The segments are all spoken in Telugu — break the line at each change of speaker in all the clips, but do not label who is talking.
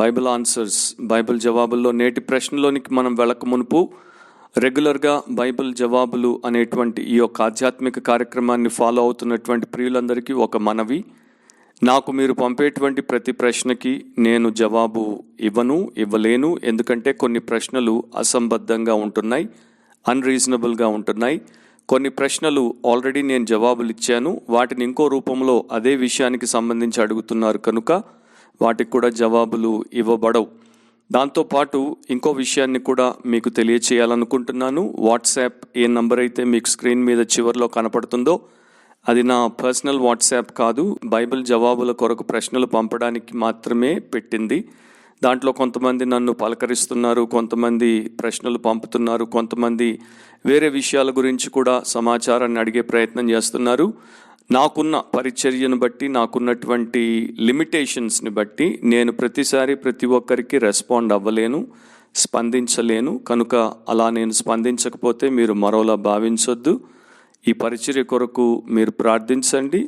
బైబిల్ ఆన్సర్స్, బైబిల్ జవాబుల్లో నేటి ప్రశ్నలోనికి మనం వెళ్ళక మునుపు రెగ్యులర్గా బైబిల్ జవాబులు అనేటువంటి ఈ యొక్క ఆధ్యాత్మిక కార్యక్రమాన్ని ఫాలో అవుతున్నటువంటి ప్రియులందరికీ ఒక మనవి. నాకు మీరు పంపేటువంటి ప్రతి ప్రశ్నకి నేను జవాబు ఇవ్వలేను. ఎందుకంటే కొన్ని ప్రశ్నలు అసంబద్ధంగా ఉంటున్నాయి, అన్రీజనబుల్గా ఉంటున్నాయి. కొన్ని ప్రశ్నలు ఆల్రెడీ నేను జవాబులు ఇచ్చాను, వాటిని ఇంకో రూపంలో అదే విషయానికి సంబంధించి అడుగుతున్నారు కనుక వాటికి కూడా జవాబులు ఇవ్వబడవు. దాంతోపాటు ఇంకో విషయాన్ని కూడా మీకు తెలియచేయాలనుకుంటున్నాను. వాట్సాప్ ఏ నంబర్ అయితే మీకు స్క్రీన్ మీద చివరిలో కనపడుతుందో అది నా పర్సనల్ వాట్సాప్ కాదు, బైబిల్ జవాబుల కొరకు ప్రశ్నలు పంపడానికి మాత్రమే పెట్టింది. దాంట్లో కొంతమంది నన్ను పలకరిస్తున్నారు, కొంతమంది ప్రశ్నలు పంపుతున్నారు, కొంతమంది వేరే విషయాల గురించి కూడా సమాచారాన్ని అడిగే ప్రయత్నం చేస్తున్నారు. నాకున్న పరిచర్యను బట్టి, నాకున్నటువంటి లిమిటేషన్స్ని బట్టి నేను ప్రతిసారి ప్రతి ఒక్కరికి రెస్పాండ్ అవ్వలేను, స్పందించలేను. కనుక అలా నేను స్పందించకపోతే మీరు మరోలా భావించొద్దు. ఈ పరిచర్య కొరకు మీరు ప్రార్థించండి.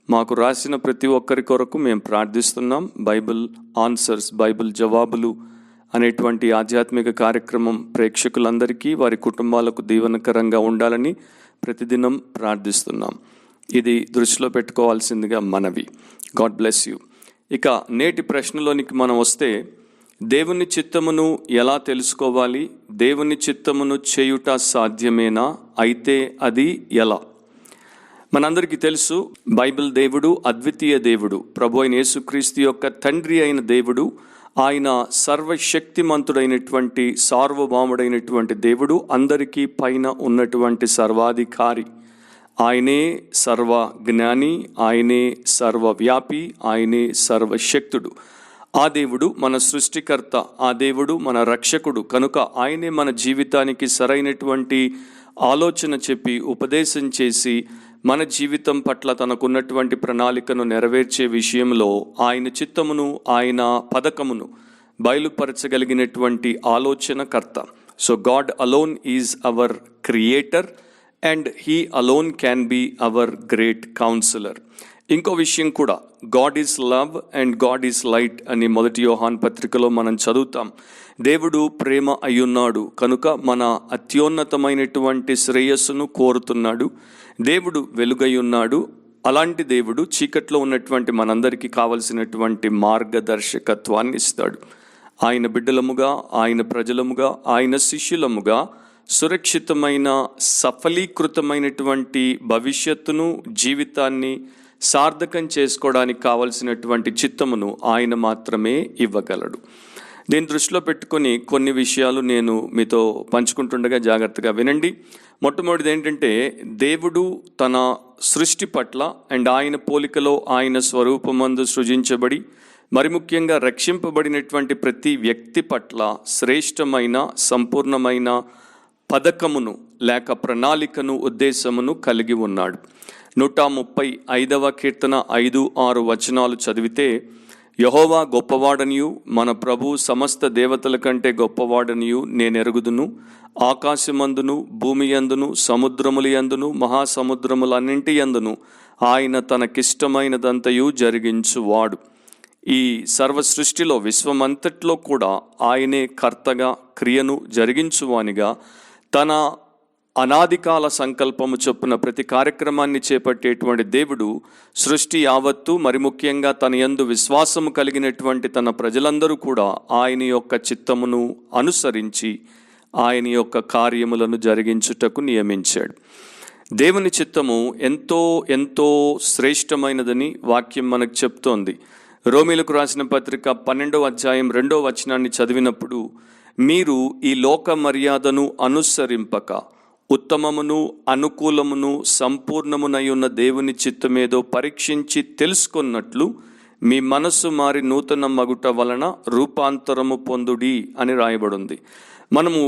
మాకు రాసిన ప్రతి ఒక్కరి కొరకు మేము ప్రార్థిస్తున్నాం. బైబిల్ ఆన్సర్స్, బైబిల్ జవాబులు అనేటువంటి ఆధ్యాత్మిక కార్యక్రమం ప్రేక్షకులందరికీ, వారి కుటుంబాలకు దీవెనకరంగా ఉండాలని ప్రతిదినం ప్రార్థిస్తున్నాం. ఇది దృష్టిలో పెట్టుకోవాల్సిందిగా మనవి. God bless you. ఇక నేటి ప్రశ్నలోనికి మనం వస్తే, దేవుని చిత్తమును ఎలా తెలుసుకోవాలి? దేవుని చిత్తమును చేయుట సాధ్యమేనా? అయితే అది ఎలా? మనందరికీ తెలుసు, బైబిల్ దేవుడు అద్వితీయ దేవుడు, ప్రభు అయిన యేసుక్రీస్తు యొక్క తండ్రి అయిన దేవుడు. ఆయన సర్వశక్తిమంతుడైనటువంటి, సార్వభౌముడైనటువంటి దేవుడు, అందరికీ పైన ఉన్నటువంటి సర్వాధికారి. ఆయనే సర్వ జ్ఞాని, ఆయనే సర్వవ్యాపి, ఆయనే సర్వశక్తుడు. ఆ దేవుడు మన సృష్టికర్త, ఆ దేవుడు మన రక్షకుడు. కనుక ఆయనే మన జీవితానికి సరైనటువంటి ఆలోచన చెప్పి, ఉపదేశం చేసి, మన జీవితం పట్ల తనకున్నటువంటి ప్రణాళికను నెరవేర్చే విషయంలో ఆయన చిత్తమును, ఆయన పథకమును బయలుపరచగలిగినటువంటి ఆలోచనకర్త. So God alone is our creator and he alone can be our great counsellor. ఇంకో విషయం కూడా, God is love and God is light అని 1 యోహాను పత్రికలో మనం చదువుతాం. దేవుడు ప్రేమ అయ్యున్నాడు కనుక మన అత్యున్నతమైనటువంటి శ్రేయస్సును కోరుతున్నాడు. దేవుడు వెలుగై ఉన్నాడు. అలాంటి దేవుడు చీకట్లో ఉన్నటువంటి మనందరికీ కావలసినటువంటి మార్గదర్శకత్వాన్ని ఇస్తాడు. ఆయన బిడ్డలముగా, ఆయన ప్రజలముగా, ఆయన శిష్యులముగా సురక్షితమైన, సఫలీకృతమైనటువంటి భవిష్యత్తును, జీవితాన్ని సార్థకం చేసుకోవడానికి కావలసినటువంటి చిత్తమును ఆయన మాత్రమే ఇవ్వగలడు. దీన్ని దృష్టిలో పెట్టుకొని కొన్ని విషయాలు నేను మీతో పంచుకుంటుండగా జాగ్రత్తగా వినండి. మొట్టమొదటిది ఏంటంటే, దేవుడు తన సృష్టి పట్ల అండ్ ఆయన పోలికలో, ఆయన స్వరూపమందు సృజించబడి, మరి ముఖ్యంగా రక్షింపబడినటువంటి ప్రతి వ్యక్తి పట్ల శ్రేష్టమైన, సంపూర్ణమైన పథకమును లేక ప్రణాళికను, ఉద్దేశమును కలిగి ఉన్నాడు. 135వ కీర్తన 5-6 వచనాలు చదివితే, యెహోవా గొప్పవాడనియు మన ప్రభు సమస్త దేవతల కంటే గొప్పవాడనియు నేనెరుగుదును. ఆకాశమందును, భూమి యందును, సముద్రముల యందును, మహాసముద్రములన్నింటి యందును ఆయన తనకిష్టమైనదంతయు జరిగించువాడు. ఈ సర్వ సృష్టిలో, విశ్వమంతట్లో కూడా ఆయనే కర్తగా, క్రియను జరిగించువానిగా, తన అనాదికాల సంకల్పము చొప్పున ప్రతి కార్యక్రమాన్ని చేపట్టేటువంటి దేవుడు సృష్టి యావత్తు, మరి ముఖ్యంగా తన యందు విశ్వాసము కలిగినటువంటి తన ప్రజలందరూ కూడా ఆయన యొక్క చిత్తమును అనుసరించి ఆయన యొక్క కార్యములను జరిగించుటకు నియమించాడు. దేవుని చిత్తము ఎంతో ఎంతో శ్రేష్టమైనదని వాక్యం మనకు చెప్తోంది. రోమీలకు రాసిన పత్రిక 12వ అధ్యాయం 2వ వచనాన్ని చదివినప్పుడు, మీరు ఈ లోక మర్యాదను అనుసరింపక ఉత్తమమును, అనుకూలమును, సంపూర్ణమునయున్న దేవుని చిత్తమేదో పరీక్షించి తెలుసుకున్నట్లు మీ మనస్సు మారి నూతన మగుట వలన రూపాంతరము పొందుడి అని రాయబడింది. మనము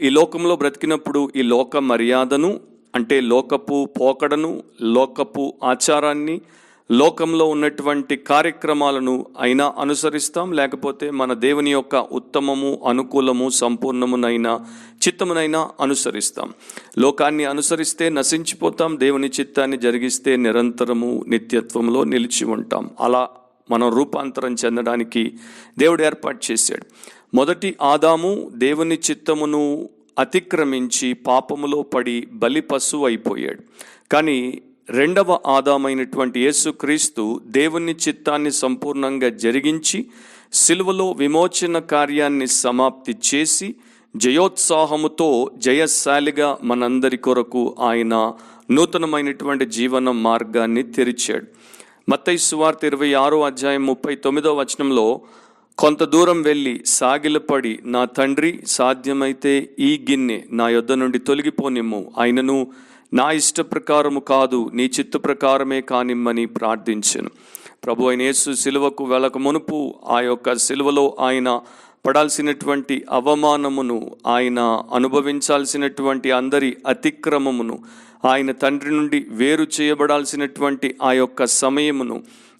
ఈ లోకంలో బ్రతికినప్పుడు ఈ లోక మర్యాదను, అంటే లోకపు పోకడను, లోకపు ఆచారాన్ని, లోకంలో ఉన్నటువంటి కార్యక్రమాలను అయినా అనుసరిస్తాం, లేకపోతే మన దేవుని యొక్క ఉత్తమము, అనుకూలము, సంపూర్ణమునైన చిత్తమునైనా అనుసరిస్తాం. లోకాన్ని అనుసరిస్తే నశించిపోతాం, దేవుని చిత్తాన్ని జరిగిస్తే నిరంతరము నిత్యత్వంలో నిలిచి ఉంటాం. అలా మనం రూపాంతరం చెందడానికి దేవుడు ఏర్పాటు చేశాడు. మొదటి ఆదాము దేవుని చిత్తమును అతిక్రమించి పాపములో పడి బలి పశువు అయిపోయాడు. కానీ రెండవ ఆదామైనటువంటి యేసుక్రీస్తు దేవుని చిత్తాన్ని సంపూర్ణంగా జరిగించి సిలువలో విమోచన కార్యాన్ని సమాప్తి చేసి జయోత్సాహముతో జయశాలిగా మనందరి కొరకు ఆయన నూతనమైనటువంటి జీవన మార్గాన్ని తెరిచాడు. మత్తయి సువార్త 26:39 కొంత దూరం వెళ్ళి సాగిలపడి, నా తండ్రి, సాధ్యమైతే ఈ గిన్నె నా యొద్ద నుండి తొలగిపోనిమ్ము, ఆయనను నా ఇష్ట ప్రకారము కాదు నీ చిత్త ప్రకారమే కానిమ్మని ప్రార్థించెను. ప్రభు అయిన యేసు సిలువకు వెళ్ళక మునుపు ఆ యొక్క సిలువలో ఆయన పడాల్సినటువంటి అవమానమును, ఆయన అనుభవించాల్సినటువంటి అందరి అతిక్రమమును, ఆయన తండ్రి నుండి వేరు చేయబడాల్సినటువంటి ఆ యొక్క సమయమును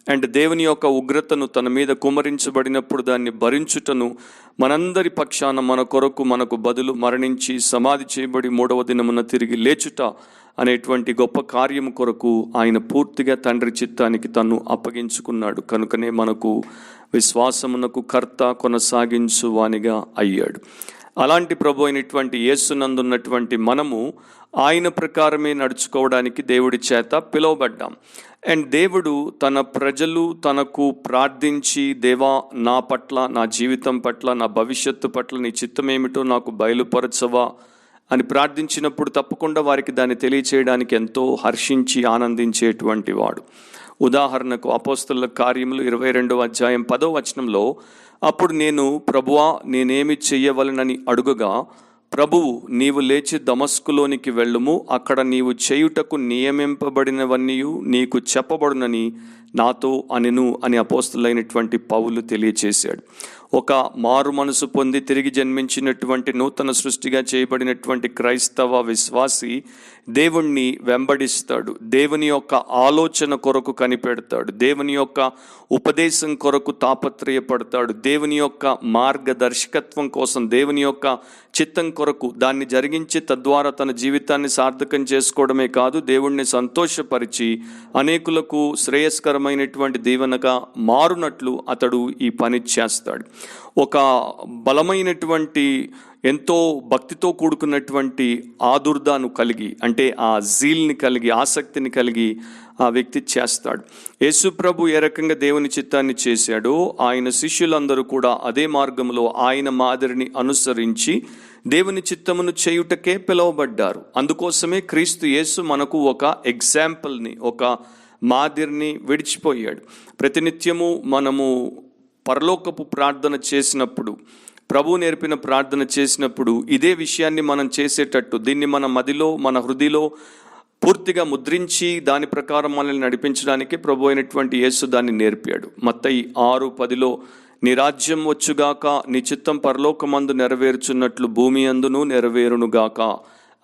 అండ్ దేవుని యొక్క ఉగ్రతను తన మీద కుమ్మరించబడినప్పుడు దాన్ని భరించుటను, మనందరి పక్షాన మన కొరకు మనకు బదులు మరణించి సమాధి చేయబడి 3వ దినమున తిరిగి లేచుట అనేటువంటి గొప్ప కార్యము కొరకు ఆయన పూర్తిగా తండ్రి చిత్తానికి తను అప్పగించుకున్నాడు. కనుకనే మనకు విశ్వాసమునకు కర్త కొనసాగించువానిగా అయ్యాడు. అలాంటి ప్రభు అయినటువంటి యేసునందున్నటువంటి మనము ఆయన ప్రకారమే నడుచుకోవడానికి దేవుడి చేత పిలువబడ్డాం. అండ్ దేవుడు తన ప్రజలు తనకు ప్రార్థించి, దేవా నా పట్ల, నా జీవితం పట్ల, నా భవిష్యత్తు పట్ల నీ చిత్తమేమిటో నాకు బయలుపరచవా అని ప్రార్థించినప్పుడు తప్పకుండా వారికి దాన్ని తెలియచేయడానికి ఎంతో హర్షించి ఆనందించేటువంటి వాడు. ఉదాహరణకు అపోస్తలుల కార్యములు 22:10 అప్పుడు నేను, ప్రభువా నేనేమి చెయ్యవలనని అడుగగా, ప్రభువు నీవు లేచి దమస్కులోనికి వెళ్ళుము, అక్కడ నీవు చేయుటకు నియమింపబడినవన్నీ నీకు చెప్పబడునని నాతో అనెను అని అపోస్తలులైనటువంటి పౌలు తెలియచేశాడు. ఒక మారు మనసు పొంది తిరిగి జన్మించినటువంటి నూతన సృష్టిగా చేయబడినటువంటి క్రైస్తవ విశ్వాసి దేవుణ్ణి వెంబడిస్తాడు, దేవుని యొక్క ఆలోచన కొరకు కనిపెడతాడు, దేవుని యొక్క ఉపదేశం కొరకు తాపత్రయపడతాడు, దేవుని యొక్క మార్గదర్శకత్వం కోసం, దేవుని యొక్క చిత్తం కొరకు దాన్ని జరిగించి తద్వారా తన జీవితాన్ని సార్థకం చేసుకోవడమే కాదు, దేవుణ్ణి సంతోషపరిచి అనేకులకు శ్రేయస్కరమైనటువంటి దీవెనగా మారునట్లు అతడు ఈ పని చేస్తాడు. ఒక బలమైనటువంటి, ఎంతో భక్తితో కూడుకున్నటువంటి ఆదుర్దాను కలిగి, అంటే ఆ జీల్ని కలిగి, ఆసక్తిని కలిగి ఆ వ్యక్తి చేస్తాడు. యేసు ప్రభు ఏ రకంగా దేవుని చిత్తాన్ని చేశాడో ఆయన శిష్యులందరూ కూడా అదే మార్గంలో ఆయన మాదిరిని అనుసరించి దేవుని చిత్తమును చేయుటకే పిలువబడ్డారు. అందుకోసమే క్రీస్తు యేసు మనకు ఒక ఎగ్జాంపుల్ని, ఒక మాదిరిని విడిచిపోయాడు. ప్రతినిత్యము మనము పరలోకపు ప్రార్థన చేసినప్పుడు, ప్రభు నేర్పిన ప్రార్థన చేసినప్పుడు ఇదే విషయాన్ని మనం చేసేటట్టు, దీన్ని మన మదిలో, మన హృదయలో పూర్తిగా ముద్రించి దాని ప్రకారం మనల్ని నడిపించడానికి ప్రభు అయినటువంటి యేసు దాన్ని నేర్పాడు. మత్తయి 6:10 నీ రాజ్యం వచ్చుగాక, నీ చిత్తం పరలోకమందు నెరవేర్చున్నట్లు భూమి అందును నెరవేరునుగాక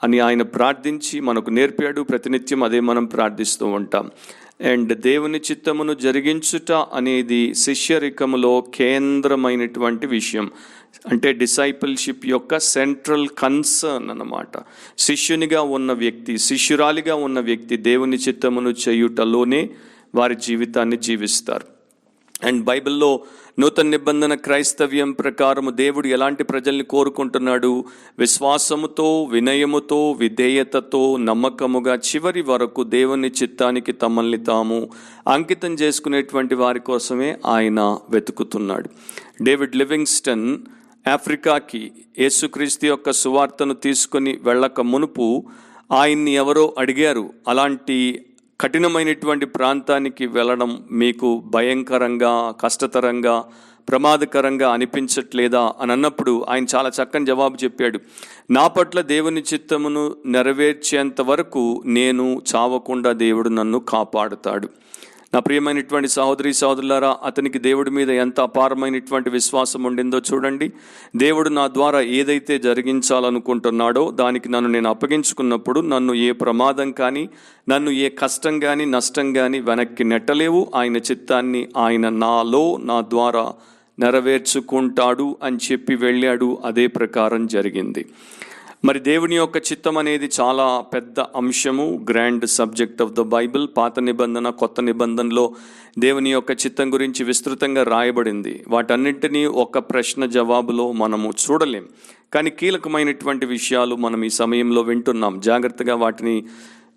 అని ఆయన ప్రార్థించి మనకు నేర్పాడు. ప్రతినిత్యం అదే మనం ప్రార్థిస్తూ ఉంటాం. అండ్ దేవుని చిత్తమును జరిగించుట అనేది శిష్యరికములో కేంద్రమైనటువంటి విషయం. అంటే డిసైపుల్షిప్ యొక్క సెంట్రల్ కన్సర్న్ అన్నమాట. శిష్యునిగా ఉన్న వ్యక్తి, శిష్యురాలిగా ఉన్న వ్యక్తి దేవుని చిత్తమును చేయుటలోనే వారి జీవితాన్ని జీవిస్తారు. అండ్ బైబిల్లో నూతన నిబంధన క్రైస్తవ్యం ప్రకారము దేవుడు ఎలాంటి ప్రజల్ని కోరుకుంటున్నాడు? విశ్వాసముతో, వినయముతో, విధేయతతో, నమ్మకముగా చివరి వరకు దేవుని చిత్తానికి తమల్ని తాము అంకితం చేసుకునేటువంటి వారి కోసమే ఆయన వెతుకుతున్నాడు. డేవిడ్ లివింగ్స్టన్ ఆఫ్రికాకి యేసుక్రీస్తు యొక్క సువార్తను తీసుకొని వెళ్ళక మునుపు ఆయన్ని ఎవరో అడిగారు, అలాంటి కఠినమైనటువంటి ప్రాంతానికి వెళ్ళడం మీకు భయంకరంగా, కష్టతరంగా, ప్రమాదకరంగా అనిపించట్లేదా అని అన్నప్పుడు ఆయన చాలా చక్కని జవాబు చెప్పాడు. నా పట్ల దేవుని చిత్తమును నెరవేర్చేంత వరకు నేను చావకుండా దేవుడు నన్ను కాపాడుతాడు. నా ప్రియమైనటువంటి సహోదరి సహోదరులారా, అతనికి దేవుడి మీద ఎంత అపారమైనటువంటి విశ్వాసం ఉండిందో చూడండి. దేవుడు నా ద్వారా ఏదైతే జరిగించాలనుకుంటున్నాడో దానికి నన్ను నేను అప్పగించుకున్నప్పుడు నన్ను ఏ ప్రమాదం కానీ, నన్ను ఏ కష్టం కానీ, నష్టం కానీ వెనక్కి నెట్టలేవు. ఆయన చిత్తాన్ని ఆయన నాలో, నా ద్వారా నెరవేర్చుకుంటాడు అని చెప్పి వెళ్ళాడు. అదే ప్రకారం జరిగింది. మరి దేవుని యొక్క చిత్తం అనేది చాలా పెద్ద అంశము, grand subject of the Bible. పాత నిబంధన, కొత్త నిబంధనలో దేవుని యొక్క చిత్తం గురించి విస్తృతంగా రాయబడింది. వాటన్నింటినీ ఒక ప్రశ్న జవాబులో మనము చూడలేం, కానీ కీలకమైనటువంటి విషయాలు మనం ఈ సమయంలో వింటున్నాం. జాగ్రత్తగా వాటిని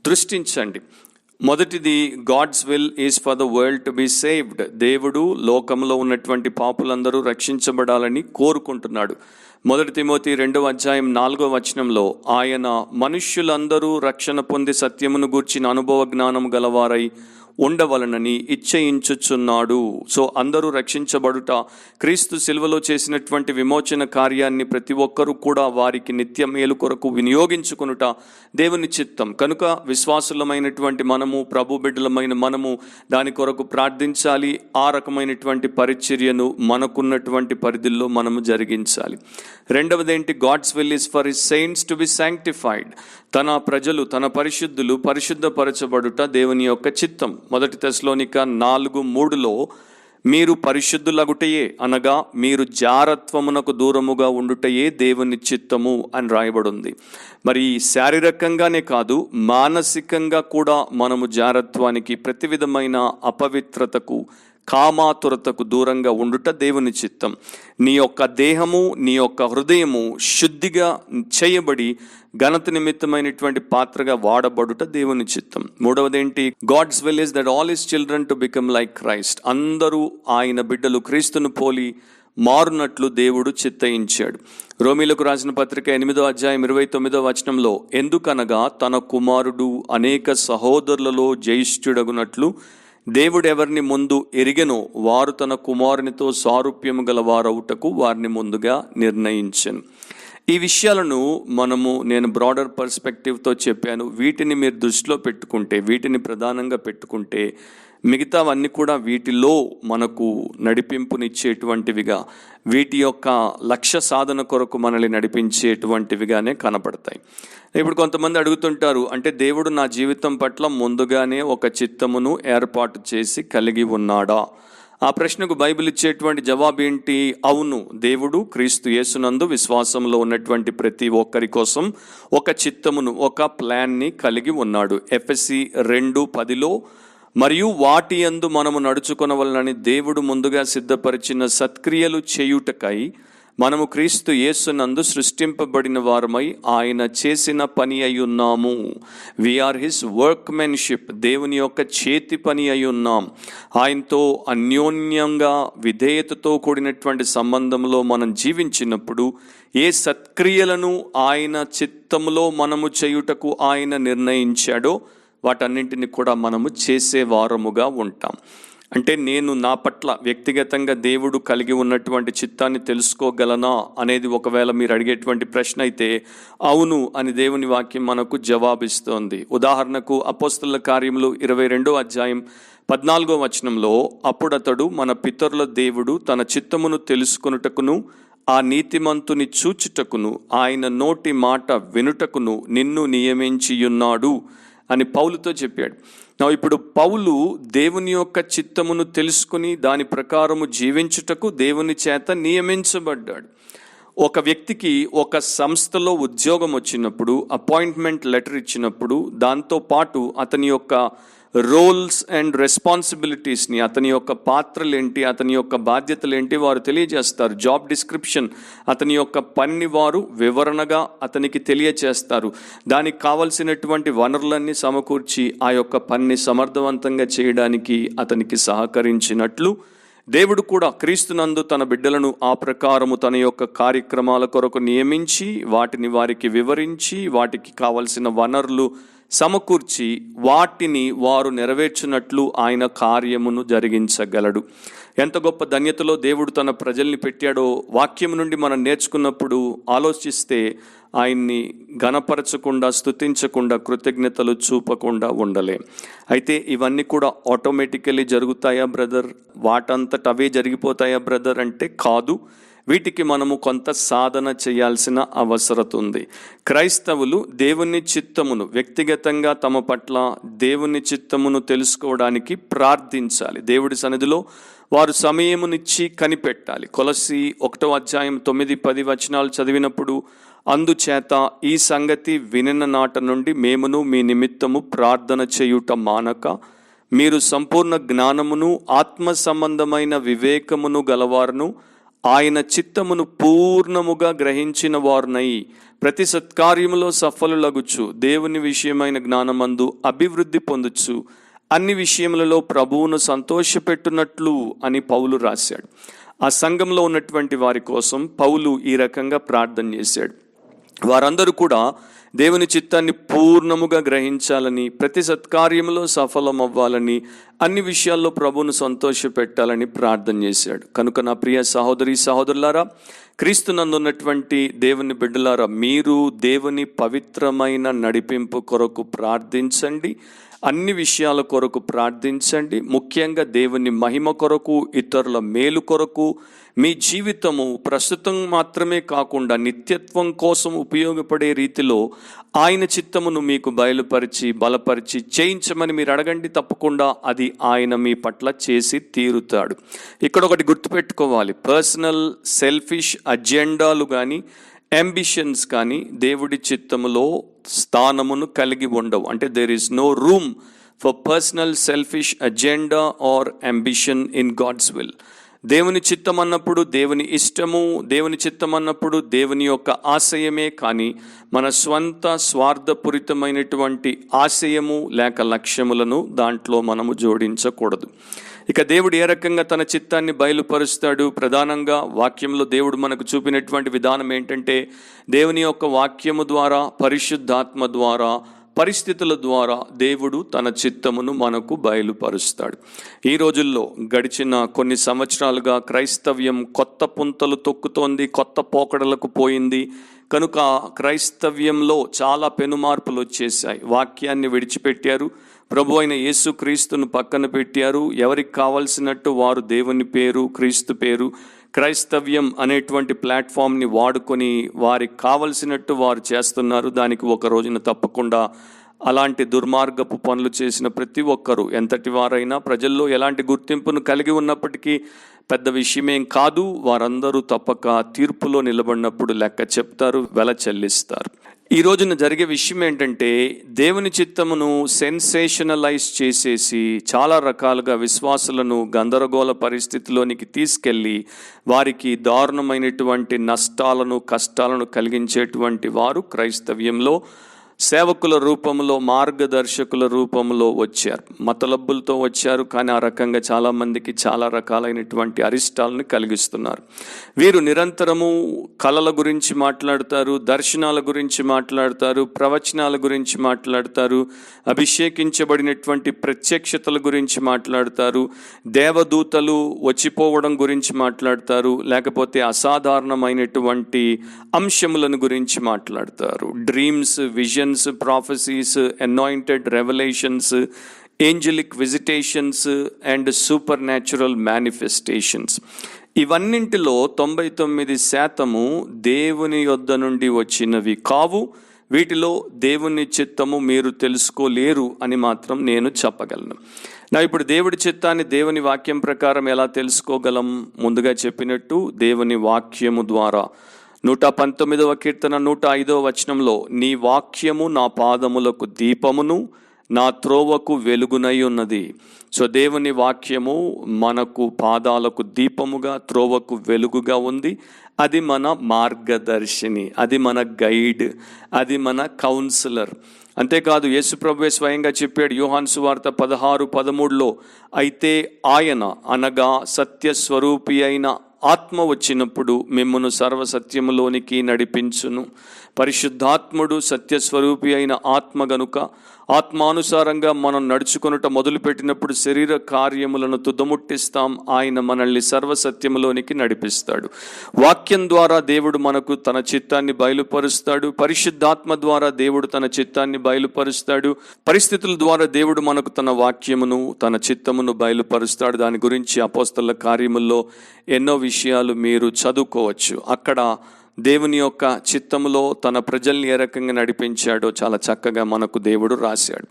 దృష్టించండి. మొదటిది, God's will is for the world to be saved. దేవుడు లోకంలో ఉన్నటువంటి పాపులందరూ రక్షించబడాలని కోరుకుంటున్నాడు. 1 తిమోతి 2వ అధ్యాయం 4వ వచనంలో ఆయన మనుష్యులందరూ రక్షణ పొంది సత్యమును గూర్చిన అనుభవ జ్ఞానం గలవారై ఉండవలనని ఇచ్చయించుచున్నాడు. సో అందరూ రక్షించబడుట, క్రీస్తు శిలువలో చేసినటువంటి విమోచన కార్యాన్ని ప్రతి ఒక్కరూ కూడా వారికి నిత్య మేలు కొరకు వినియోగించుకొనుట దేవుని చిత్తం. కనుక విశ్వాసులమైనటువంటి మనము, ప్రభు బిడ్డలమైన మనము దాని కొరకు ప్రార్థించాలి. ఆ రకమైనటువంటి పరిచర్యను మనకున్నటువంటి పరిధిలో మనము జరిగించాలి. రెండవదేంటి? God's will is for his saints to be sanctified. తన ప్రజలు, తన పరిశుద్ధులు పరిశుద్ధపరచబడుట దేవుని యొక్క చిత్తం. 1 తెస్సలోనిక 4:3లో మీరు పరిశుద్ధులగుటయే, అనగా మీరు జారత్వమునకు దూరముగా ఉండుటయే దేవుని చిత్తము అని రాయబడింది. మరి శారీరకంగానే కాదు, మానసికంగా కూడా మనము జారత్వానికి, ప్రతి విధమైన అపవిత్రతకు, కామాతురతకు దూరంగా ఉండుట దేవుని చిత్తం. నీ యొక్క దేహము, నీ యొక్క హృదయము శుద్ధిగా చేయబడి ఘనత నిమిత్తమైనటువంటి పాత్రగా వాడబడుట దేవుని చిత్తం. మూడవదేంటి? God's will is that all his children to become like Christ. అందరూ ఆయన బిడ్డలు క్రీస్తును పోలి మారునట్లు దేవుడు చిత్తయించాడు. రోమీలకు రాసిన పత్రిక 8వ అధ్యాయం 29వ వచనంలో, ఎందుకనగా తన కుమారుడు అనేక సహోదరులలో జ్యేష్ఠుడగునట్లు దేవుడు ఎవరిని ముందు ఎరిగెనో వారు తన కుమారునితో సారూప్యము గల వారవుటకు వారిని ముందుగా నిర్ణయించెను. ఈ విషయాలను నేను బ్రాడర్ పర్స్పెక్టివ్తో చెప్పాను. వీటిని మీరు దృష్టిలో పెట్టుకుంటే, వీటిని ప్రధానంగా పెట్టుకుంటే, మిగతావన్నీ కూడా వీటిలో మనకు నడిపింపునిచ్చేటువంటివిగా, వీటి యొక్క లక్ష్య సాధన కొరకు మనల్ని నడిపించేటువంటివిగానే కనపడతాయి. ఇప్పుడు కొంతమంది అడుగుతుంటారు, అంటే దేవుడు నా జీవితం పట్ల ముందుగానే ఒక చిత్తమును ఏర్పాటు చేసి కలిగి ఉన్నాడా? ఆ ప్రశ్నకు బైబిల్ ఇచ్చేటువంటి జవాబు ఏంటి? అవును, దేవుడు క్రీస్తు యేసునందు విశ్వాసంలో ఉన్నటువంటి ప్రతి ఒక్కరి కోసం ఒక చిత్తమును, ఒక ప్లాన్ని కలిగి ఉన్నాడు. ఎఫెసీ 2:10లో, మరియు వాటి యందు మనము నడుచుకొనవలనని దేవుడు ముందుగా సిద్ధపరిచిన సత్క్రియలు చేయుటకై మనము క్రీస్తు యేసునందు సృష్టింపబడిన వారమై ఆయన చేసిన పని అయి ఉన్నాము. We are his workmanship. దేవుని యొక్క చేతి పని అయి ఉన్నాం. ఆయనతో అన్యోన్యంగా విధేయతతో కూడినటువంటి సంబంధంలో మనం జీవించినప్పుడు ఏ సత్క్రియలను ఆయన చిత్తములో మనము చేయుటకు ఆయన నిర్ణయించాడో వాటన్నింటిని కూడా మనము చేసే వారముగా ఉంటాం. అంటే నేను నా పట్ల వ్యక్తిగతంగా దేవుడు కలిగి ఉన్నటువంటి చిత్తాన్ని తెలుసుకోగలనా అనేది ఒకవేళ మీరు అడిగేటువంటి ప్రశ్న అయితే, అవును అని దేవుని వాక్యం మనకు జవాబిస్తోంది. ఉదాహరణకు అపోస్తలుల కార్యములు 22వ అధ్యాయం 14వ వచనంలో, అప్పుడతడు మన పితరుల దేవుడు తన చిత్తమును తెలుసుకొనుటకును ఆ నీతిమంతుని చూచుటకును ఆయన నోటి మాట వినుటకును నిన్ను నియమించియున్నాడు అని పౌలుతో చెప్పాడు. ఇప్పుడు పౌలు దేవుని యొక్క చిత్తమును తెలుసుకుని దాని ప్రకారము జీవించుటకు దేవుని చేత నియమించబడ్డాడు. ఒక వ్యక్తికి ఒక సంస్థలో ఉద్యోగం వచ్చినప్పుడు, అపాయింట్మెంట్ లెటర్ ఇచ్చినప్పుడు, దాంతో పాటు అతని యొక్క రోల్స్ అండ్ రెస్పాన్సిబిలిటీస్ని, అతని యొక్క పాత్రలేంటి, అతని యొక్క బాధ్యతలేంటి వారు తెలియజేస్తారు. జాబ్ డిస్క్రిప్షన్, అతని యొక్క పనిని వారు వివరణగా అతనికి తెలియజేస్తారు. దానికి కావలసినటువంటి వనరులన్నీ సమకూర్చి ఆ యొక్క పనిని సమర్థవంతంగా చేయడానికి అతనికి సహకరించినట్లు దేవుడు కూడా క్రీస్తునందు తన బిడ్డలను ఆ ప్రకారము తన యొక్క కార్యక్రమాల కొరకు నియమించి, వాటిని వారికి వివరించి, వాటికి కావలసిన వనరులు సమకూర్చి వాటిని వారు నెరవేర్చినట్లు ఆయన కార్యమును జరిగించగలడు. ఎంత గొప్ప ధన్యతలో దేవుడు తన ప్రజల్ని పెట్టాడో వాక్యం నుండి మనం నేర్చుకున్నప్పుడు ఆలోచిస్తే ఆయన్ని ఘనపరచకుండా, స్తుతించకుండా, కృతజ్ఞతలు చూపకుండా ఉండలేం. అయితే ఇవన్నీ కూడా ఆటోమేటికలీ జరుగుతాయా బ్రదర్? వాటంతట అవే జరిగిపోతాయా బ్రదర్ అంటే కాదు. వీటికి మనము కొంత సాధన చేయాల్సిన అవసరం ఉంది. క్రైస్తవులు దేవుని చిత్తమును వ్యక్తిగతంగా తమ పట్ల దేవుని చిత్తమును తెలుసుకోవడానికి ప్రార్థించాలి. దేవుడి సన్నిధిలో వారు సమయమునిచ్చి కనిపెట్టాలి. కొలస్సీ 1వ అధ్యాయం 9-10 వచనాలు చదివినప్పుడు అందుచేత ఈ సంగతి వినిన నాట నుండి మేమును మీ నిమిత్తము ప్రార్థన చేయుట మానక మీరు సంపూర్ణ జ్ఞానమును ఆత్మ సంబంధమైన వివేకమును గలవారును ఆయన చిత్తమును పూర్ణముగా గ్రహించిన వారునై ప్రతి సత్కార్యములో సఫలులగుచు దేవుని విషయమైన జ్ఞానమందు అభివృద్ధి పొందుచు అన్ని విషయములలో ప్రభువును సంతోషపెట్టునట్లు అని పౌలు రాశాడు. ఆ సంఘంలో ఉన్నటువంటి వారి కోసం పౌలు ఈ రకంగా ప్రార్థన చేశాడు. వారందరూ కూడా దేవుని చిత్తాన్ని పూర్ణముగా గ్రహించాలని, ప్రతి సత్కార్యంలో సఫలం అవ్వాలని, అన్ని విషయాల్లో ప్రభువును సంతోషపెట్టాలని ప్రార్థన చేశాడు. కనుక నా ప్రియ సహోదరి సహోదరులారా, క్రీస్తునందున్నటువంటి దేవుని బిడ్డలారా, మీరు దేవుని పవిత్రమైన నడిపింపు కొరకు ప్రార్థించండి. అన్ని విషయాల కొరకు ప్రార్థించండి. ముఖ్యంగా దేవుని మహిమ కొరకు, ఇతరుల మేలు కొరకు, మీ జీవితము ప్రస్తుతం మాత్రమే కాకుండా నిత్యత్వం కోసం ఉపయోగపడే రీతిలో ఆయన చిత్తమును మీకు బయలుపరిచి బలపరిచి చేయించమని మీరు అడగండి. తప్పకుండా అది ఆయన మీ పట్ల చేసి తీరుతాడు. ఇక్కడ ఒకటి గుర్తుపెట్టుకోవాలి, పర్సనల్ సెల్ఫిష్ అజెండాలు కానీ అంబిషన్స్ కానీ దేవుడి చిత్తములో స్థానమును కలిగి ఉండవు. అంటే there is no room for personal selfish agenda or ambition in God's will. దేవుని చిత్తం అన్నప్పుడు దేవుని ఇష్టము, దేవుని చిత్తం అన్నప్పుడు దేవుని యొక్క ఆశయమే, కానీ మన స్వంత స్వార్థపూరితమైనటువంటి ఆశయము లేక లక్ష్యములను దాంట్లో మనము జోడించకూడదు. ఇక దేవుడు ఏ రకంగా తన చిత్తాన్ని బయలుపరుస్తాడు? ప్రధానంగా వాక్యంలో దేవుడు మనకు చూపినటువంటి విధానం ఏంటంటే, దేవుని యొక్క వాక్యము ద్వారా, పరిశుద్ధాత్మ ద్వారా, పరిస్థితుల ద్వారా దేవుడు తన చిత్తమును మనకు బయలుపరుస్తాడు. ఈ రోజుల్లో గడిచిన కొన్ని సంవత్సరాలుగా క్రైస్తవ్యం కొత్త పుంతలు తొక్కుతోంది, కొత్త పోకడలకు పోయింది. కనుక క్రైస్తవ్యంలో చాలా పెనుమార్పులు వచ్చేసాయి. వాక్యాన్ని విడిచిపెట్టారు, ప్రభు అయిన యేసుక్రీస్తును పక్కన పెట్టారు. ఎవరికి కావలసినట్టు వారు దేవుని పేరు, క్రీస్తు పేరు, క్రైస్తవ్యం అనేటువంటి ప్లాట్ఫామ్ని వాడుకొని వారికి కావలసినట్టు వారు చేస్తున్నారు. దానికి ఒక రోజున తప్పకుండా అలాంటి దుర్మార్గపు పనులు చేసిన ప్రతి ఒక్కరూ, ఎంతటి వారైనా, ప్రజల్లో ఎలాంటి గుర్తింపును కలిగి ఉన్నప్పటికీ పెద్ద విషయమేం కాదు, వారందరూ తప్పక తీర్పులో నిలబడినప్పుడు లెక్క చెప్తారు, వెల చెల్లిస్తారు. ఈ రోజున జరిగే విషయం ఏంటంటే, దేవుని చిత్తమును సెన్సేషనలైజ్ చేసేసి చాలా రకాలుగా విశ్వాసులను గందరగోళ పరిస్థితిలోనికి తీసుకెళ్ళి వారికి దారుణమైనటువంటి నష్టాలను, కష్టాలను కలిగించేటువంటి వారు క్రైస్తవ్యంలో సేవకుల రూపంలో, మార్గదర్శకుల రూపంలో వచ్చారు. మతలబ్బులతో వచ్చారు, కానీ ఆ రకంగా చాలామందికి చాలా రకాలైనటువంటి అరిష్టాలను కలిగిస్తున్నారు. వీరు నిరంతరము కళల గురించి మాట్లాడతారు, దర్శనాల గురించి మాట్లాడతారు, ప్రవచనాల గురించి మాట్లాడతారు, అభిషేకించబడినటువంటి ప్రత్యక్షతల గురించి మాట్లాడతారు, దేవదూతలు వచ్చిపోవడం గురించి మాట్లాడతారు, లేకపోతే అసాధారణమైనటువంటి అంశములను గురించి మాట్లాడతారు. Dreams, visions, prophecies, anointed revelations, angelic visitations and supernatural manifestations. ఇవన్నింటిలో 99% దేవుని యొద్ద నుండి వచ్చినవి కావు. వీటిలో దేవుని చిత్తము మీరు తెలుసుకోలేరు అని మాత్రం నేను చెప్పగలను. ఇప్పుడు దేవుడి చిత్తాన్ని దేవుని వాక్యం ప్రకారం ఎలా తెలుసుకోగలం? ముందుగా చెప్పినట్టు దేవుని వాక్యము ద్వారా. 119వ కీర్తన 105వ వచనంలో, నీ వాక్యము నా పాదములకు దీపమును నా త్రోవకు వెలుగునై ఉన్నది. సో దేవుని వాక్యము మనకు పాదాలకు దీపముగా, త్రోవకు వెలుగుగా ఉంది. అది మన మార్గదర్శిని, అది మన గైడ్, అది మన కౌన్సిలర్. అంతేకాదు యేసుప్రభువే స్వయంగా చెప్పాడు యోహాను సువార్త 16:13లో, అయితే ఆయన అనగా సత్యస్వరూపి అయిన ఆత్మ వచ్చినప్పుడు మిమ్మును సర్వసత్యములోనికి నడిపించును. పరిశుద్ధాత్ముడు సత్యస్వరూపి అయిన ఆత్మ గనుక ఆత్మానుసారంగా మనం నడుచుకొనుట మొదలుపెట్టినప్పుడు శరీర కార్యములను తుదముట్టిస్తాం. ఆయన మనల్ని సర్వసత్యములోనికి నడిపిస్తాడు. వాక్యం ద్వారా దేవుడు మనకు తన చిత్తాన్ని బయలుపరుస్తాడు. పరిశుద్ధాత్మ ద్వారా దేవుడు తన చిత్తాన్ని బయలుపరుస్తాడు. పరిస్థితుల ద్వారా దేవుడు మనకు తన వాక్యమును, తన చిత్తమును బయలుపరుస్తాడు. దాని గురించి అపోస్తలుల కార్యముల్లో ఎన్నో విషయాలు మీరు చదువుకోవచ్చు. అక్కడ దేవుని యొక్క చిత్తములో తన ప్రజల్ని ఏ రకంగా నడిపించాడో చాలా చక్కగా మనకు దేవుడు రాశాడు.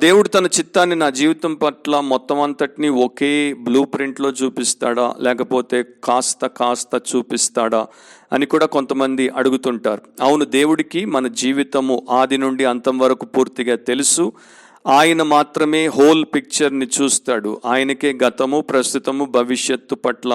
దేవుడు తన చిత్తాన్ని నా జీవితం పట్ల మొత్తం అంతటినీ ఒకే బ్లూ ప్రింట్లో చూపిస్తాడా, లేకపోతే కాస్త చూపిస్తాడా అని కూడా కొంతమంది అడుగుతుంటారు. అవును, దేవుడికి మన జీవితము ఆది నుండి అంతం వరకు పూర్తిగా తెలుసు. ఆయన మాత్రమే హోల్ పిక్చర్ని చూస్తాడు. ఆయనకే గతము, ప్రస్తుతము, భవిష్యత్తు పట్ల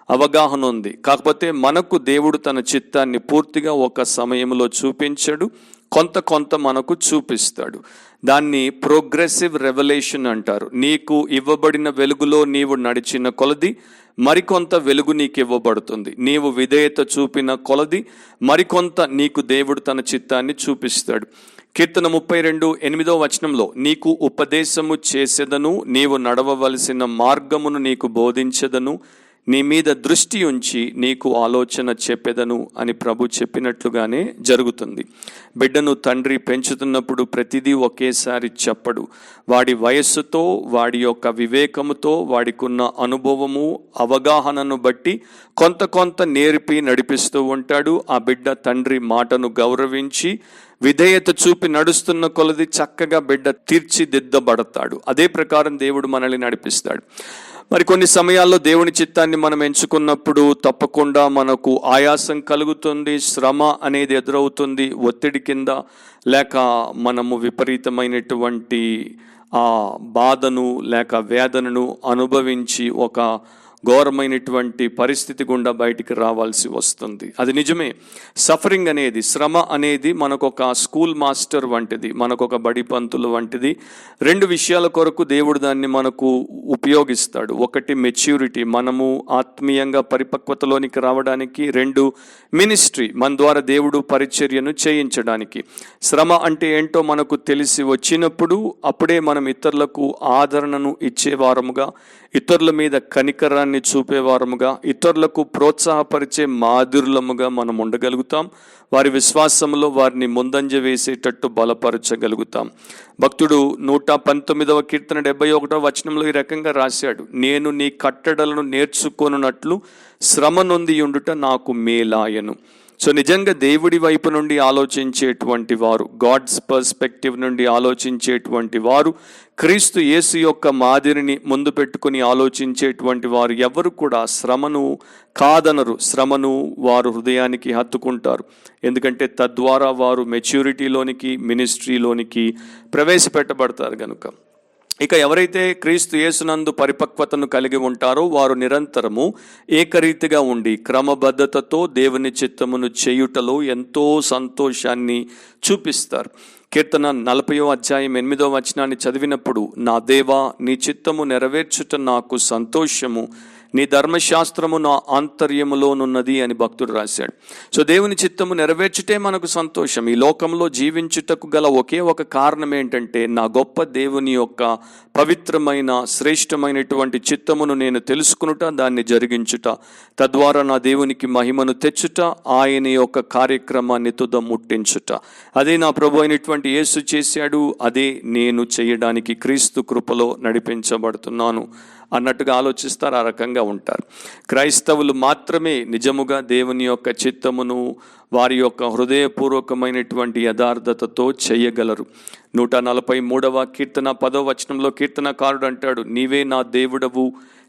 అవగాహన ఉంది. కాకపోతే మనకు దేవుడు తన చిత్తాన్ని పూర్తిగా ఒక సమయంలో చూపించాడు, కొంత మనకు చూపిస్తాడు. దాన్ని ప్రోగ్రెసివ్ రెవల్యూషన్ అంటారు. నీకు ఇవ్వబడిన వెలుగులో నీవు నడిచిన కొలది మరికొంత వెలుగు నీకు ఇవ్వబడుతుంది. నీవు విధేయత చూపిన కొలది మరికొంత నీకు దేవుడు తన చిత్తాన్ని చూపిస్తాడు. కీర్తన 32:8 నీకు ఉపదేశము చేసేదను, నీవు నడవవలసిన మార్గమును నీకు బోధించెదను, నీ మీద దృష్టి ఉంచి నీకు ఆలోచన చెప్పెదను అని ప్రభు చెప్పినట్లుగానే జరుగుతుంది. బిడ్డను తండ్రి పెంచుతున్నప్పుడు ప్రతిదీ ఒకేసారి చెప్పడు. వాడి వయస్సుతో, వాడి యొక్క వివేకముతో, వాడికున్న అనుభవము, అవగాహనను బట్టి కొంత నేర్పి నడిపిస్తూ ఉంటాడు. ఆ బిడ్డ తండ్రి మాటను గౌరవించి విధేయత చూపి నడుస్తున్న కొలది చక్కగా బిడ్డ తీర్చిదిద్దబడతాడు. అదే ప్రకారం దేవుడు మనల్ని నడిపిస్తాడు. మరి కొన్ని సమయాల్లో దేవుని చిత్తాన్ని మనం ఎంచుకున్నప్పుడు తప్పకుండా మనకు ఆయాసం కలుగుతుంది, శ్రమ అనేది ఎదురవుతుంది, ఒత్తిడి కింద లేక మనము విపరీతమైనటువంటి ఆ బాధను లేక వేదనను అనుభవించి ఒక ఘోరమైనటువంటి పరిస్థితి గుండా బయటికి రావాల్సి వస్తుంది. అది నిజమే. సఫరింగ్ అనేది, శ్రమ అనేది మనకొక స్కూల్ మాస్టర్ వంటిది, మనకొక బడి పంతులు వంటిది. 2 విషయాల కొరకు దేవుడు దాన్ని మనకు ఉపయోగిస్తాడు. ఒకటి మెచ్యూరిటీ, మనము ఆత్మీయంగా పరిపక్వతలోనికి రావడానికి. 2 మినిస్ట్రీ, మన ద్వారా దేవుడు పరిచర్యను చేయించడానికి. శ్రమ అంటే ఏంటో మనకు తెలిసి వచ్చినప్పుడు అప్పుడే మనం ఇతరులకు ఆదరణను ఇచ్చేవారముగా, ఇతరుల మీద కనికరాన్ని చూపేవారముగా, ఇతరులకు ప్రోత్సాహపరిచే మాదిరులముగా మనం ఉండగలుగుతాం. వారి విశ్వాసంలో వారిని ముందంజ వేసేటట్టు బలపరచగలుగుతాం. భక్తుడు 119వ కీర్తన 71 ఈ రకంగా రాశాడు, నేను నీ కట్టడలను నేర్చుకొనున్నట్లు శ్రమ నొంది ఉండుట నాకు మేలాయను. సో నిజంగా దేవుడి వైపు నుండి ఆలోచించేటువంటి వారు, గాడ్స్ పర్స్పెక్టివ్ నుండి ఆలోచించేటువంటి వారు, క్రీస్తు యేసు యొక్క మాదిరిని ముందు పెట్టుకుని ఆలోచించేటువంటి వారు ఎవరు కూడా శ్రమను కాదనరు. శ్రమను వారు హృదయానికి హత్తుకుంటారు. ఎందుకంటే తద్వారా వారు మెచ్యూరిటీలోనికి, మినిస్ట్రీలోనికి ప్రవేశపెట్టబడతారు కనుక. ఇక ఎవరైతే క్రీస్తు యేసునందు పరిపక్వతను కలిగి ఉంటారో వారు నిరంతరము ఏకరీతిగా ఉండి క్రమబద్ధతతో దేవుని చిత్తమును చేయుటలో ఎంతో సంతోషాన్ని చూపిస్తారు. కీర్తన 40:8 చదివినప్పుడు, నా దేవా నీ చిత్తము నెరవేర్చుట నాకు సంతోషము, నీ ధర్మశాస్త్రము నా ఆంతర్యములోనున్నది అని భక్తుడు రాశాడు. సో దేవుని చిత్తము నెరవేర్చుటే మనకు సంతోషం. ఈ లోకంలో జీవించుటకు గల ఒకే ఒక కారణం ఏంటంటే, నా గొప్ప దేవుని యొక్క పవిత్రమైన శ్రేష్టమైనటువంటి చిత్తమును నేను తెలుసుకునుట, దాన్ని జరిగించుట, తద్వారా నా దేవునికి మహిమను తెచ్చుట, ఆయన యొక్క కార్యక్రమాన్ని తుద ముట్టించుట. అదే నా ప్రభు అయినటువంటి యేసు చేశాడు, అదే నేను చేయడానికి క్రీస్తు కృపలో నడిపించబడుతున్నాను అన్నట్టుగా ఆలోచిస్తారు. ఆ రకంగా ఉంటారు. క్రైస్తవులు మాత్రమే నిజముగా దేవుని యొక్క చిత్తమును వారి యొక్క హృదయపూర్వకమైనటువంటి యథార్థతతో చేయగలరు. 143వ కీర్తన 10వ కీర్తనకారుడు అంటాడు, నీవే నా దేవుడవు,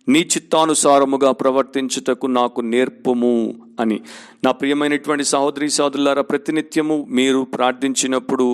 నీ చిత్తానుసారముగా ప్రవర్తించుటకు నాకు నేర్పుము అని. నా ప్రియమైనటువంటి సహోదరి సహోదరులారా, ప్రతినిత్యము మీరు ప్రార్థించినప్పుడు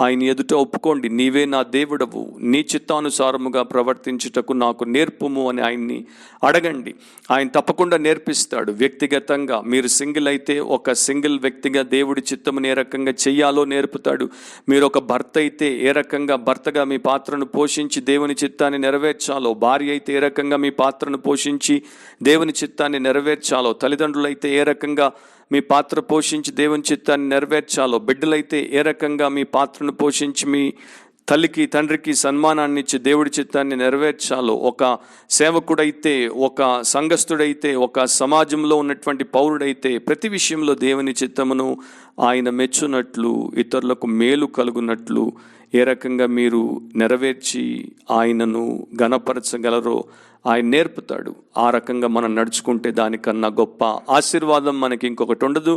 ఆయన ఎదుట ఒప్పుకోండి, నీవే నా దేవుడవు, నీ చిత్తానుసారముగా ప్రవర్తించుటకు నాకు నేర్పుము అని ఆయన్ని అడగండి. ఆయన తప్పకుండా నేర్పిస్తాడు. వ్యక్తిగతంగా మీరు సింగిల్ అయితే ఒక సింగిల్ వ్యక్తిగా దేవుడి చిత్తమును ఏ రకంగా చెయ్యాలో నేర్పుతాడు. మీరు ఒక భర్త అయితే ఏ రకంగా భర్తగా మీ పాత్రను పోషించి దేవుని చిత్తాన్ని నెరవేర్చాలో, భార్య అయితే ఏ రకంగా మీ పాత్రను పోషించి దేవుని చిత్తాన్ని నెరవేర్చాలో, తల్లిదండ్రులైతే ఏ రకంగా మీ పాత్ర పోషించి దేవుని చిత్తాన్ని నెరవేర్చాలో, బిడ్డలైతే ఏ రకంగా మీ పాత్రను పోషించి మీ తల్లికి తండ్రికి సన్మానాన్ని ఇచ్చి దేవుడి చిత్తాన్ని నెరవేర్చాలో, ఒక సేవకుడైతే, ఒక సంఘస్థుడైతే, ఒక సమాజంలో ఉన్నటువంటి పౌరుడైతే ప్రతి విషయంలో దేవుని చిత్తమును ఆయన మెచ్చునట్లు, ఇతరులకు మేలు కలుగునట్లు ఏ రకంగా మీరు నెరవేర్చి ఆయనను ఘనపరచగలరో ఆయన నేర్పుతాడు. ఆ రకంగా మనం నడుచుకుంటే దానికన్నా గొప్ప ఆశీర్వాదం మనకి ఇంకొకటి ఉండదు.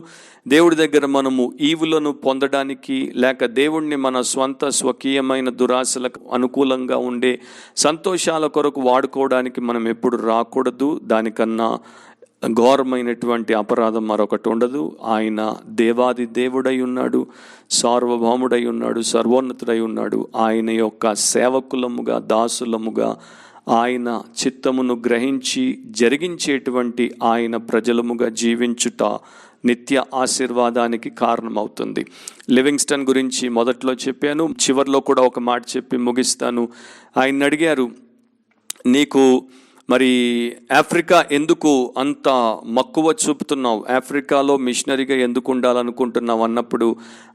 దేవుడి దగ్గర మనము ఈవులను పొందడానికి లేక దేవుణ్ణి మన స్వంత స్వకీయమైన దురాశలకు అనుకూలంగా ఉండే సంతోషాల కొరకు వాడుకోవడానికి మనం ఎప్పుడు రాకూడదు. దానికన్నా ఘోరమైనటువంటి అపరాధం మరొకటి ఉండదు. ఆయన దేవాది దేవుడై ఉన్నాడు, సార్వభౌముడై ఉన్నాడు, సర్వోన్నతుడై ఉన్నాడు. ఆయన యొక్క సేవకులముగా, దాసులముగా ఆయన చిత్తమును గ్రహించి జరిగించేటువంటి ఆయన ప్రజలముగా జీవించుట నిత్య ఆశీర్వాదానికి కారణమవుతుంది. లివింగ్స్టన్ గురించి మొదట్లో చెప్పాను, చివరిలో కూడా ఒక మాట చెప్పి ముగిస్తాను. ఆయన అడిగారు, నీకు మరి ఆఫ్రికా ఎందుకు అంత మక్కువ చూపుతున్నావు, ఆఫ్రికాలో మిషనరీగా ఎందుకు ఉండాలనుకుంటున్నావు అన్నప్పుడు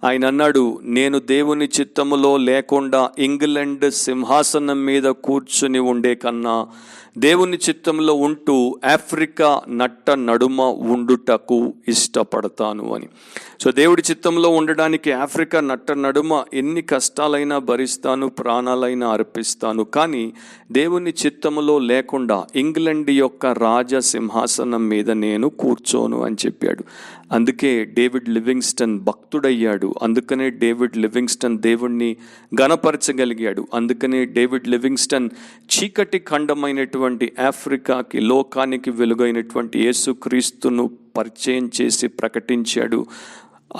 ఆయన అన్నాడు, నేను దేవుని చిత్తములో లేకుండా ఇంగ్లాండ్ సింహాసనం మీద కూర్చుని ఉండే కన్నా దేవుని చిత్తంలో ఉంటూ ఆఫ్రికా నట్ట నడుమ ఉండుటకు ఇష్టపడతాను అని. సో దేవుడి చిత్తంలో ఉండడానికి ఆఫ్రికా నట్ట నడుమ ఎన్ని కష్టాలైనా భరిస్తాను, ప్రాణాలైనా అర్పిస్తాను, కానీ దేవుని చిత్తములో లేకుండా ఇంగ్లాండ్ యొక్క రాజ సింహాసనం మీద నేను కూర్చోను అని చెప్పాడు. అందుకే డేవిడ్ లివింగ్స్టన్ భక్తుడయ్యాడు. అందుకనే డేవిడ్ లివింగ్స్టన్ దేవుణ్ణి గణపరచగలిగాడు. అందుకనే డేవిడ్ లివింగ్స్టన్ చీకటి ఖండమైనటువంటి ఆఫ్రికాకి, లోకానికి వెలుగైనటువంటి యేసుక్రీస్తును పరిచయం చేసి ప్రకటించాడు.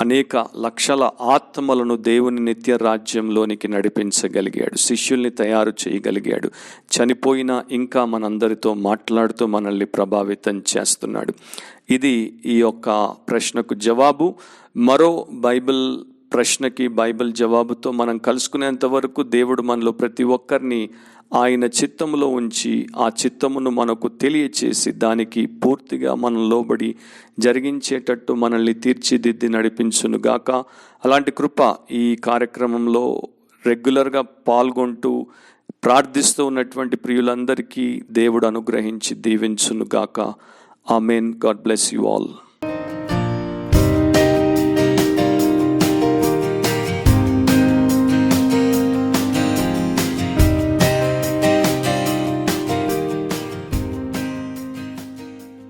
అనేక లక్షల ఆత్మలను దేవుని నిత్య రాజ్యంలోనికి నడిపించగలిగాడు. శిష్యుల్ని తయారు చేయగలిగాడు. చనిపోయినా ఇంకా మనందరితో మాట్లాడుతూ మనల్ని ప్రభావితం చేస్తున్నాడు. ఇది ఈ యొక్క ప్రశ్నకు జవాబు. మరో బైబిల్ ప్రశ్నకి బైబిల్ జవాబుతో మనం కలుసుకునేంత వరకు దేవుడు మనలో ప్రతి ఒక్కరిని ఆయన చిత్తములో ఉంచి ఆ చిత్తమును మనకు తెలియచేసి దానికి పూర్తిగా మనం లోబడి జరిగించేటట్టు మనల్ని తీర్చిదిద్ది నడిపించునుగాక. అలాంటి కృప ఈ కార్యక్రమంలో రెగ్యులర్గా పాల్గొంటూ ప్రార్థిస్తూ ఉన్నటువంటి ప్రియులందరికీ దేవుడు అనుగ్రహించి దీవించునుగాక. Amen. God bless you all.